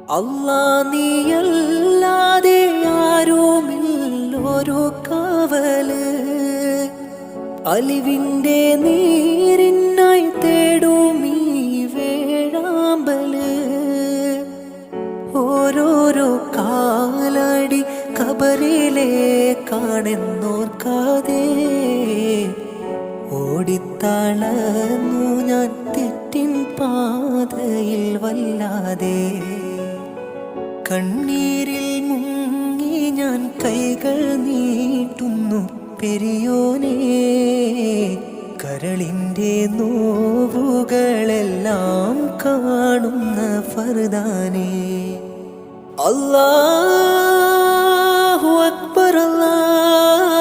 അല്ലാ നീയല്ലാതെ ആരുമില്ലൊരു കാവല്. അലിവിൻ്റെ നീരിനായി തേടും ഈ വേഴാമ്പല്. ഓരോരോ കാലടി കബറിലേക്കാണെന്നോർക്കാതെ ഓടിത്തളർന്നു ഞാൻ തെറ്റിൻ പാതയിൽ വല്ലാതെ. കണ്ണീരിൽ മുങ്ങി ഞാൻ കൈകൾ നീട്ടുന്നു പെരിയോനേ. കരളിൻ്റെ നോവുകളെല്ലാം കാണുന്ന ഫർദാനേ. അല്ലാഹു അക്ബർ, അല്ലാഹു